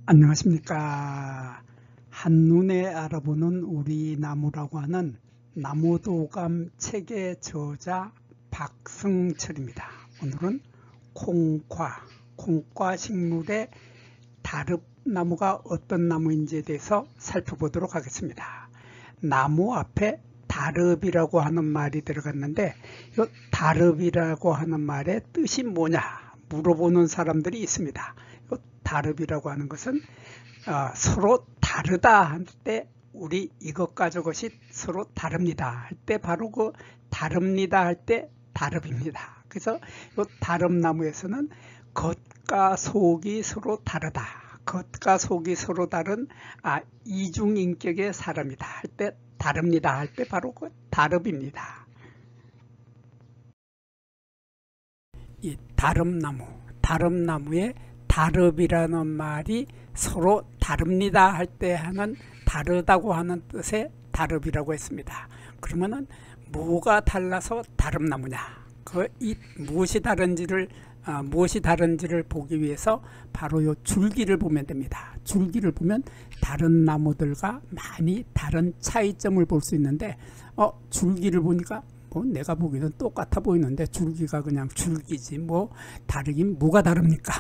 안녕하십니까. 한눈에 알아보는 우리 나무라고 하는 나무도감 책의 저자 박승철입니다. 오늘은 콩과 식물의 다릅나무가 어떤 나무인지에 대해서 살펴보도록 하겠습니다. 나무 앞에 다릅이라고 하는 말이 들어갔는데 이 다릅이라고 하는 말의 뜻이 뭐냐 물어보는 사람들이 있습니다. 이 다릅이라고 하는 것은 서로 다르다 할 때 우리 이것과 저것이 서로 다릅니다 할 때 바로 그 다릅니다 할 때 다릅입니다. 그래서 이 다릅나무에서는 겉과 속이 서로 다르다, 겉과 속이 서로 다른 이중인격의 사람이다 할 때 다릅니다 할 때 바로 그 다릅입니다. 이 다릅나무의 다릅이라는 말이 서로 다릅니다 할 때 하는 다르다고 하는 뜻의 다릅이라고 했습니다. 그러면은 뭐가 달라서 다릅나무냐, 무엇이 다른지를 보기 위해서 바로 요 줄기를 보면 됩니다. 줄기를 보면 다른 나무들과 많이 다른 차이점을 볼 수 있는데 줄기를 보니까 내가 보기에는 똑같아 보이는데 줄기가 그냥 줄기지 다르긴 뭐가 다릅니까?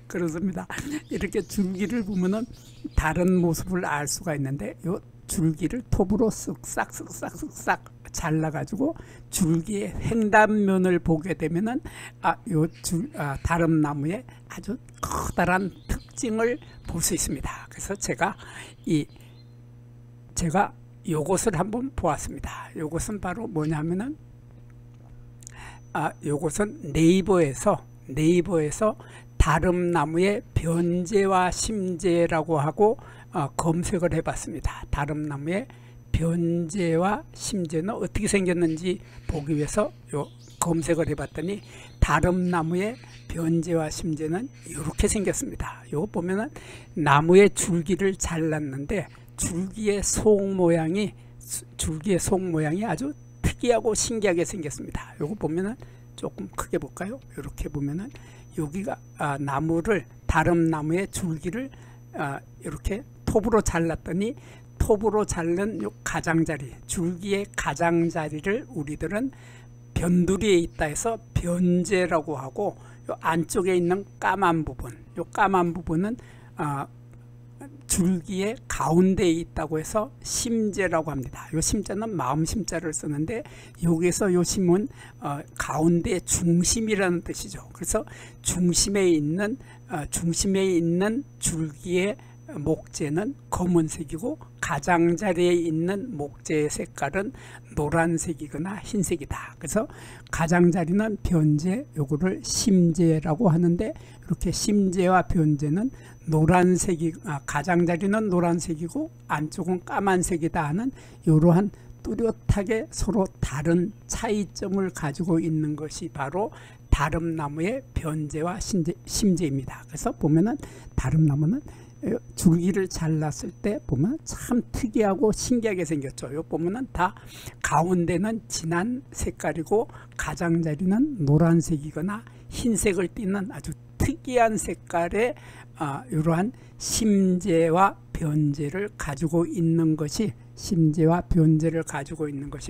그렇습니다. 이렇게 줄기를 보면은 다른 모습을 알 수가 있는데 요 줄기를 톱으로 쓱싹 잘라가지고 줄기의 횡단면을 보게 되면은 다릅나무의 아주 커다란 특징을 볼 수 있습니다. 그래서 제가 요것을 한번 보았습니다. 요것은 바로 뭐냐면은 요것은 네이버에서 다릅나무의 변제와 심제라고 하고 검색을 해봤습니다. 다릅나무의 변제와 심제는 어떻게 생겼는지 보기 위해서 검색을 해봤더니 다릅나무의 변제와 심제는 이렇게 생겼습니다. 요거 보면은 나무의 줄기를 잘랐는데 줄기의 속 모양이 아주 특이하고 신기하게 생겼습니다. 요거 보면은 조금 크게 볼까요? 이렇게 보면은 여기가 다릅나무의 줄기를 이렇게 톱으로 잘랐더니 톱으로 자른 요 가장자리, 줄기의 가장자리를 우리들은 변두리에 있다 해서 변제라고 하고, 요 안쪽에 있는 까만 부분은 줄기의 가운데에 있다고 해서 심제라고 합니다. 요 심자는 마음 심자를 쓰는데 여기서 요 심은 가운데 중심이라는 뜻이죠. 그래서 중심에 있는 줄기의 목재는 검은색이고 가장자리에 있는 목재의 색깔은 노란색이거나 흰색이다. 그래서 가장자리는 변제, 요거를 심제라고 하는데 이렇게 심제와 변제는 가장자리는 노란색이고 안쪽은 까만색이다 하는 이러한 뚜렷하게 서로 다른 차이점을 가지고 있는 것이 바로 다릅나무의 변제와 심제입니다. 그래서 보면은 다릅나무는 줄기를 잘랐을 때 보면 참 특이하고 신기하게 생겼죠. 요 보면은 다 가운데는 진한 색깔이고 가장자리는 노란색이거나 흰색을 띠는 아주 특이한 색깔의 이러한 심제와 변제를 가지고 있는 것이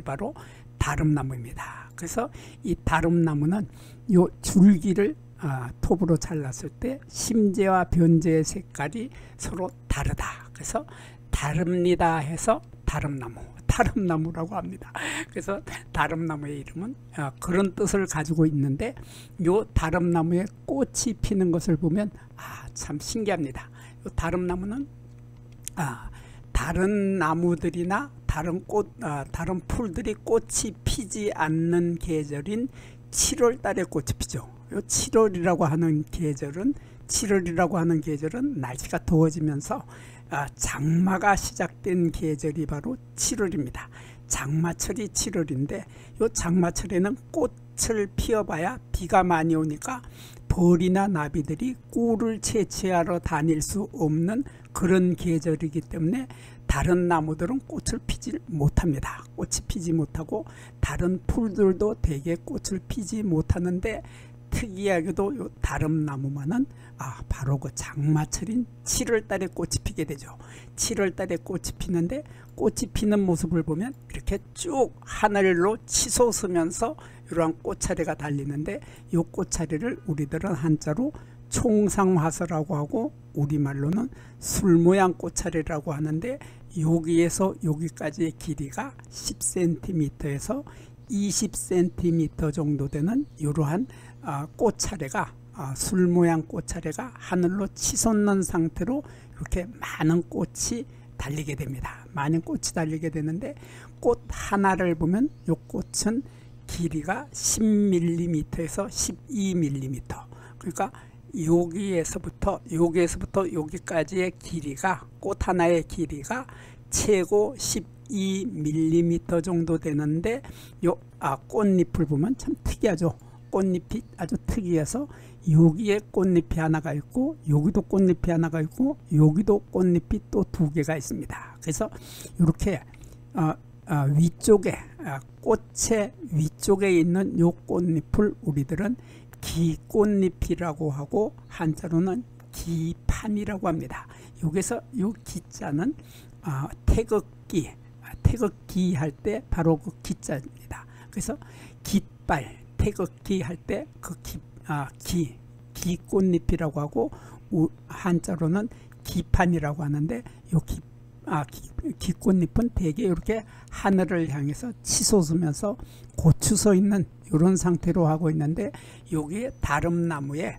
바로 다릅나무입니다. 그래서 이 다릅나무는 요 줄기를 톱으로 잘랐을 때 심제와 변제의 색깔이 서로 다르다. 그래서 다릅니다 해서 다릅나무라고 합니다. 그래서 다릅나무의 이름은 그런 뜻을 가지고 있는데 요 다릅나무에 꽃이 피는 것을 보면 참 신기합니다. 요 다릅나무는 다른 나무들이나 다른 풀들이 꽃이 피지 않는 계절인 7월 달에 꽃이 피죠. 요 7월이라고 하는 계절은 날씨가 더워지면서 장마가 시작된 계절이 바로 7월입니다. 장마철이 7월인데 요 장마철에는 꽃을 피워봐야 비가 많이 오니까 벌이나 나비들이 꿀을 채취하러 다닐 수 없는 그런 계절이기 때문에 다른 나무들은 꽃을 피지 못합니다. 꽃이 피지 못하고 다른 풀들도 대개 꽃을 피지 못하는데 특이하게도 요 다릅나무만은 바로 그 장마철인 7월 달에 꽃이 피게 되죠. 7월 달에 꽃이 피는데 꽃이 피는 모습을 보면 이렇게 쭉 하늘로 치솟으면서 이러한 꽃차례가 달리는데 이 꽃차례를 우리들은 한자로 총상화서라고 하고 우리말로는 술모양 꽃차례라고 하는데 여기에서 여기까지의 길이가 10cm에서 20cm 정도 되는 이러한 꽃차례가 술모양 꽃차례가 하늘로 치솟는 상태로 이렇게 많은 꽃이 달리게 됩니다. 많은 꽃이 달리게 되는데 꽃 하나를 보면 이 꽃은 길이가 10mm에서 12mm, 그러니까 여기에서부터 여기까지의 길이가, 꽃 하나의 길이가 최고 12mm 정도 되는데 꽃잎을 보면 참 특이하죠. 꽃잎이 아주 특이해서 여기에 꽃잎이 하나가 있고 여기도 꽃잎이 하나가 있고 여기도 꽃잎이 또 두 개가 있습니다. 그래서 이렇게 위쪽에 꽃의 위쪽에 있는 요 꽃잎을 우리들은 기꽃잎이라고 하고 한자로는 기판이라고 합니다. 여기서 요 기자는 태극기 할 때 바로 그 기자입니다. 그래서 깃발 태극기 할 때 그 기꽃잎이라고 하고 한자로는 기판이라고 하는데 요 기꽃잎은 대개 이렇게 하늘을 향해서 치솟으면서 고추서 있는 이런 상태로 하고 있는데 여기에 다름나무의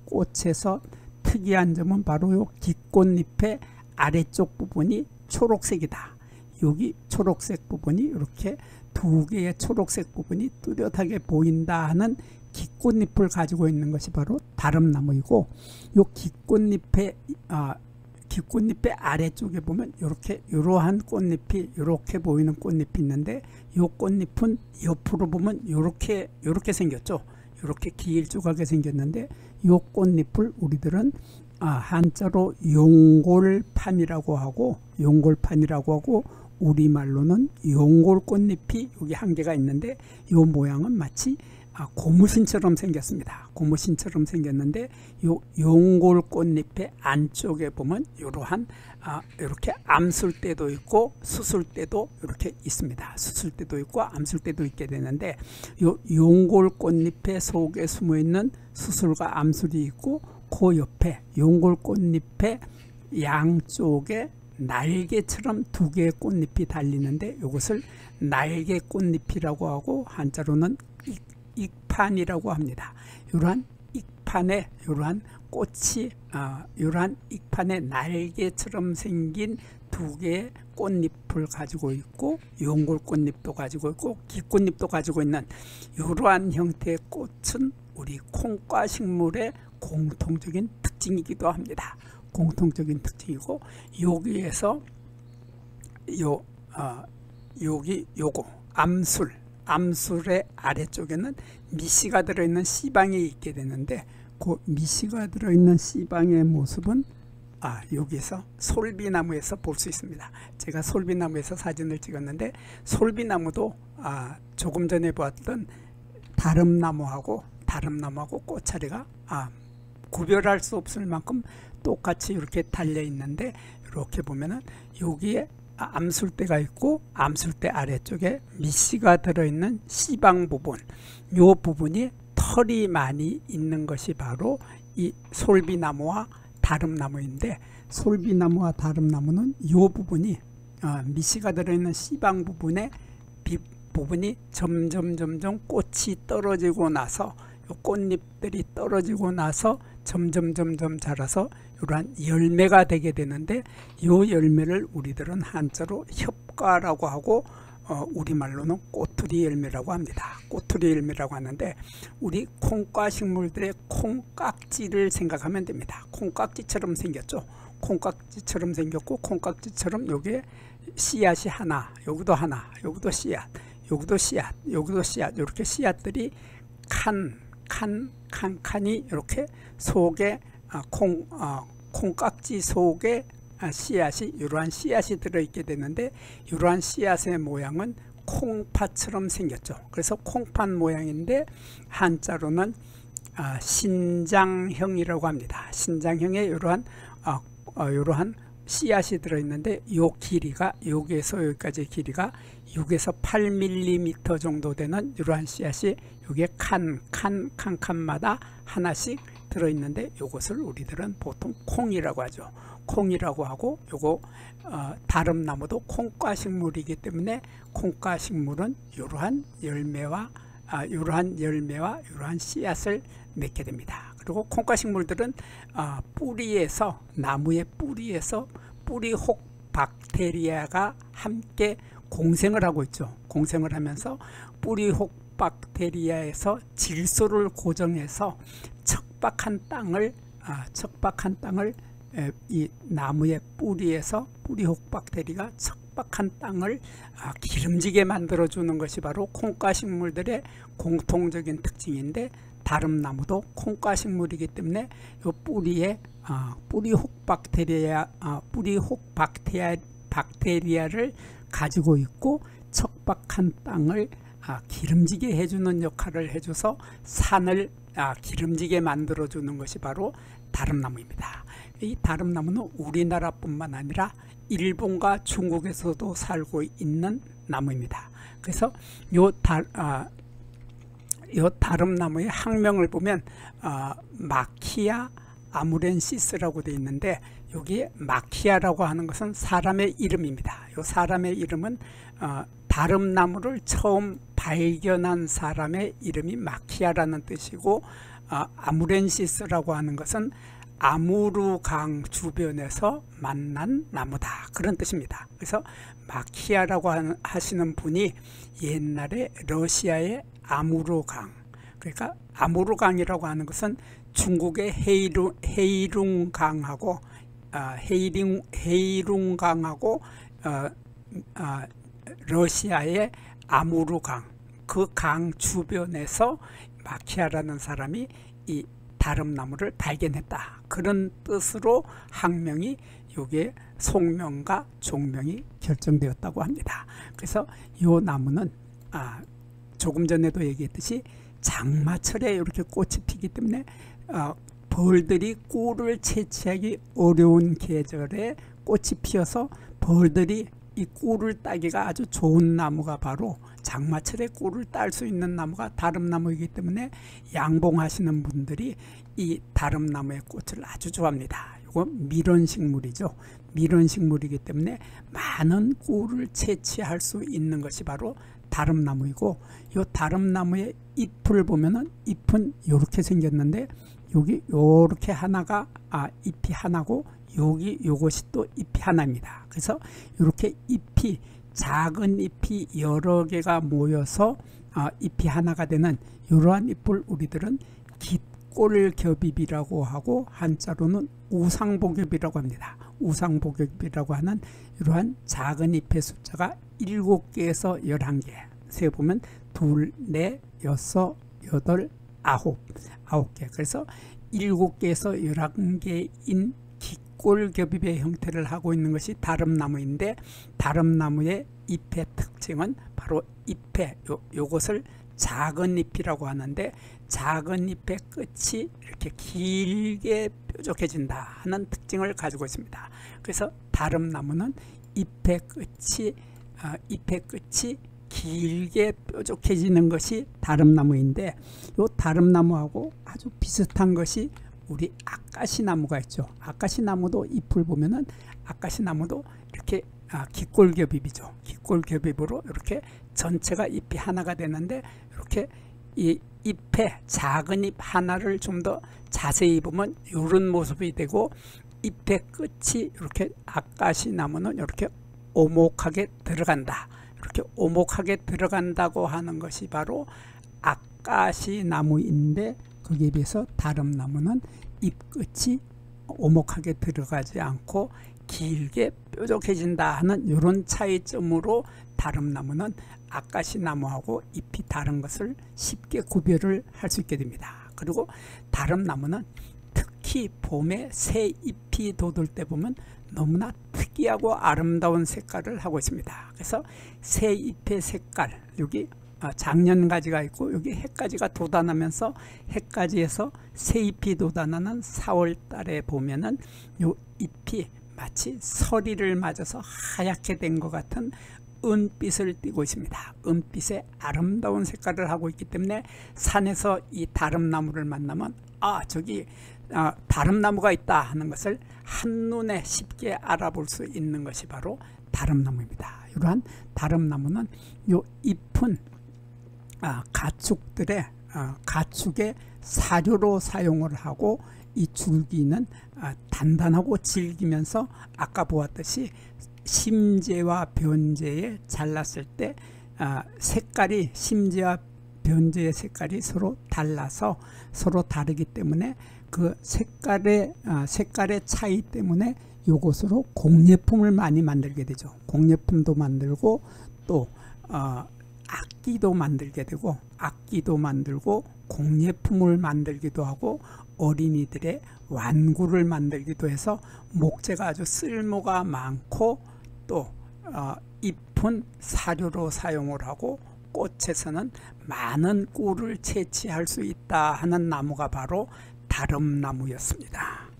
꽃에서 특이한 점은 바로 요 기꽃잎의 아래쪽 부분이 초록색이다. 여기 초록색 부분이 이렇게 두 개의 초록색 부분이 뚜렷하게 보인다 하는 기꽃잎을 가지고 있는 것이 바로 다름나무이고 요 기꽃잎의 아래쪽에 보면 이러한 꽃잎이 이렇게 보이는 꽃잎이 있는데 이 꽃잎은 옆으로 보면 이렇게 생겼죠. 이렇게 길쭉하게 생겼는데 이 꽃잎을 우리들은 한자로 용골판이라고 하고 우리말로는 용골꽃잎이 여기 한 개가 있는데 이 모양은 마치 고무신처럼 생겼습니다. 고무신처럼 생겼는데 요 용골꽃잎의 안쪽에 보면 이러한 이렇게 암술대도 있고 수술대도 이렇게 있습니다. 수술대도 있고 암술대도 있게 되는데 요 용골꽃잎의 속에 숨어 있는 수술과 암술이 있고 그 옆에 용골꽃잎의 양쪽에 날개처럼 두 개의 꽃잎이 달리는데 이것을 날개꽃잎이라고 하고 한자로는 익판이라고 합니다. 이러한 익판에 이러한 꽃이 이러한 익판에 날개처럼 생긴 두 개의 꽃잎을 가지고 있고 용골꽃잎도 가지고 있고 기꽃잎도 가지고 있는 이러한 형태의 꽃은 우리 콩과 식물의 공통적인 특징이기도 합니다. 공통적인 특징이고 여기에서 요거 암술의 아래쪽에는 미씨가 들어있는 씨방이 있게 되는데 그 미씨가 들어있는 씨방의 모습은 여기서 솔비나무에서 볼 수 있습니다. 제가 솔비나무에서 사진을 찍었는데 솔비나무도 조금 전에 보았던 다름나무하고 꽃차례가 구별할 수 없을 만큼 똑같이 이렇게 달려 있는데 이렇게 보면은 여기에 암술대가 있고 암술대 아래쪽에 미씨가 들어있는 씨방 부분, 요 부분이 털이 많이 있는 것이 바로 이 솔비나무와 다름나무인데 솔비나무와 다름나무는 요 부분이 미씨가 들어있는 씨방 부분의 부분이 점점 꽃이 떨어지고 나서 꽃잎들이 떨어지고 나서 점점 자라서 이러한 열매가 되게 되는데 이 열매를 우리들은 한자로 협과라고 하고 우리말로는 꼬투리 열매라고 합니다. 꼬투리 열매라고 하는데 우리 콩과 식물들의 콩깍지를 생각하면 됩니다. 콩깍지처럼 생겼죠. 콩깍지처럼 생겼고 콩깍지처럼 여기에 씨앗이 하나, 여기도 하나, 여기도 씨앗, 여기도 씨앗, 여기도 씨앗, 이렇게 씨앗들이 칸칸이 이렇게 속에 콩깍지 속에 씨앗이 이러한 씨앗이 들어있게 되는데 이러한 씨앗의 모양은 콩팥처럼 생겼죠. 그래서 콩팥 모양인데 한자로는 신장형이라고 합니다. 신장형에 이러한 씨앗이 들어있는데 요 길이가 여기에서 여기까지 길이가 6에서 8mm 정도 되는 이러한 씨앗이 여기에 칸마다 하나씩 들어있는데 이것을 우리들은 보통 콩이라고 하죠. 콩이라고 하고 요거 다름나무도 콩과식물이기 때문에 콩과식물은 이러한 열매와 이러한 씨앗을 맺게 됩니다. 그리고 콩과식물들은 뿌리에서 나무의 뿌리에서 뿌리혹 박테리아가 함께 공생을 하고 있죠. 공생을 하면서 뿌리혹 박테리아에서 질소를 고정해서 척박한 땅을 이 나무의 뿌리에서 뿌리혹 박테리아가 척박한 땅을 기름지게 만들어주는 것이 바로 콩과식물들의 공통적인 특징인데, 다름나무도 콩과식물이기 때문에 이 뿌리에 뿌리혹 박테리아를 가지고 있고 척박한 땅을 기름지게 해주는 역할을 해줘서 산을 기름지게 만들어주는 것이 바로 다름나무입니다. 이 다름나무는 우리나라뿐만 아니라 일본과 중국에서도 살고 있는 나무입니다. 그래서 요 다름나무의 학명을 보면 마키아 아무렌시스라고 되어 있는데, 여기에 마키아라고 하는 것은 사람의 이름입니다. 이 사람의 이름은 다름나무를 처음 발견한 사람의 이름이 마키아라는 뜻이고, 아무렌시스라고 하는 것은 아무르강 주변에서 만난 나무다, 그런 뜻입니다. 그래서 마키아라고 하시는 분이 옛날에 러시아의 아무르강, 그러니까 아무르강이라고 하는 것은 중국의 헤이룽강하고 러시아의 아무르강, 그 강 주변에서 마키아라는 사람이 이 다름나무를 발견했다, 그런 뜻으로 학명이 여기에 속명과 종명이 결정되었다고 합니다. 그래서 이 나무는 조금 전에도 얘기했듯이 장마철에 이렇게 꽃이 피기 때문에 벌들이 꿀을 채취하기 어려운 계절에 꽃이 피어서 벌들이 이 꿀을 따기가 아주 좋은 나무가 바로 장마철에 꿀을 딸 수 있는 나무가 다름나무이기 때문에 양봉하시는 분들이 이 다름나무의 꽃을 아주 좋아합니다. 이거 밀원식물이죠. 밀원식물이기 때문에 많은 꿀을 채취할 수 있는 것이 바로 다름나무이고, 이 다름나무의 잎을 보면은 잎은 이렇게 생겼는데, 여기 요렇게 하나가 잎이 하나고, 여기 요것이 또 잎이 하나입니다. 그래서 이렇게 잎이, 작은 잎이 여러 개가 모여서 잎이 하나가 되는 이러한 잎을 우리들은 깃골겹잎이라고 하고, 한자로는 우상복엽이라고 합니다. 우상복엽이라고 하는 이러한 작은 잎의 숫자가 7개에서 11개, 세보면 2, 4, 6, 8, 9개, 그래서 7개에서 11개인 깃골겹잎의 형태를 하고 있는 것이 다름나무인데, 다름나무의 잎의 특징은 바로 요것을 작은 잎이라고 하는데, 작은 잎의 끝이 이렇게 길게 뾰족해진다 하는 특징을 가지고 있습니다. 그래서 다름나무는 잎의 끝이 길게 뾰족해지는 것이 다름나무인데, 이 다름나무하고 아주 비슷한 것이 우리 아까시나무가 있죠. 아까시나무도 잎을 보면은 아까시나무도 이렇게 깃골겹잎이죠. 깃골겹잎으로 이렇게 전체가 잎이 하나가 되는데, 이렇게 이 잎의 작은 잎 하나를 좀 더 자세히 보면 이런 모습이 되고, 잎의 끝이 이렇게 아까시나무는 이렇게 오목하게 들어간다, 이렇게 오목하게 들어간다고 하는 것이 바로 아까시나무인데, 거기에 비해서 다름나무는 잎 끝이 오목하게 들어가지 않고 길게 뾰족해진다 하는 이런 차이점으로 다름나무는 아까시나무하고 잎이 다른 것을 쉽게 구별을 할 수 있게 됩니다. 그리고 다름나무는 특히 봄에 새 잎이 돋을 때 보면 너무나 특이하고 아름다운 색깔을 하고 있습니다. 그래서 새 잎의 색깔, 여기 작년가지가 있고 여기 해가지가 돋아나면서 해가지에서 새잎이 돋아나는 4월 달에 보면은 요 잎이 마치 서리를 맞아서 하얗게 된 것 같은 은빛을 띠고 있습니다. 은빛의 아름다운 색깔을 하고 있기 때문에 산에서 이 다름나무를 만나면 저기 다름나무가 있다 하는 것을 한눈에 쉽게 알아볼 수 있는 것이 바로 다름나무입니다. 이러한 다름나무는 요 잎은 가축의 사료로 사용을 하고 이 줄기는 단단하고 질기면서 아까 보았듯이 심재와 변재에 잘랐을 때 심재와 변재의 색깔이 서로 달라서 서로 다르기 때문에 그 색깔의 차이 때문에 이것으로 공예품을 많이 만들게 되죠. 공예품도 만들고 또 악기도 만들게 되고 악기도 만들고 공예품을 만들기도 하고 어린이들의 완구를 만들기도 해서 목재가 아주 쓸모가 많고 또 잎은 사료로 사용을 하고 꽃에서는 많은 꿀을 채취할 수 있다 하는 나무가 바로 다름나무였습니다.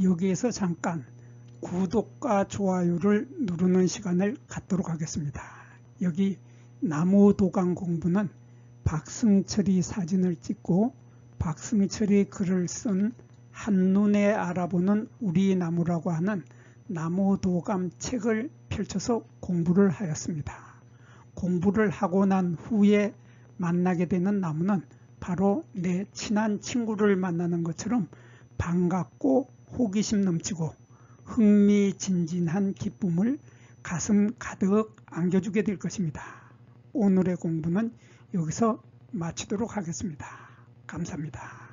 여기에서 잠깐 구독과 좋아요를 누르는 시간을 갖도록 하겠습니다. 여기 나무도감 공부는 박승철이 사진을 찍고 박승철이 글을 쓴 한눈에 알아보는 우리 나무라고 하는 나무도감 책을 펼쳐서 공부를 하였습니다. 공부를 하고 난 후에 만나게 되는 나무는 바로 내 친한 친구를 만나는 것처럼 반갑고 호기심 넘치고 흥미진진한 기쁨을 가슴 가득 안겨주게 될 것입니다. 오늘의 공부는 여기서 마치도록 하겠습니다. 감사합니다.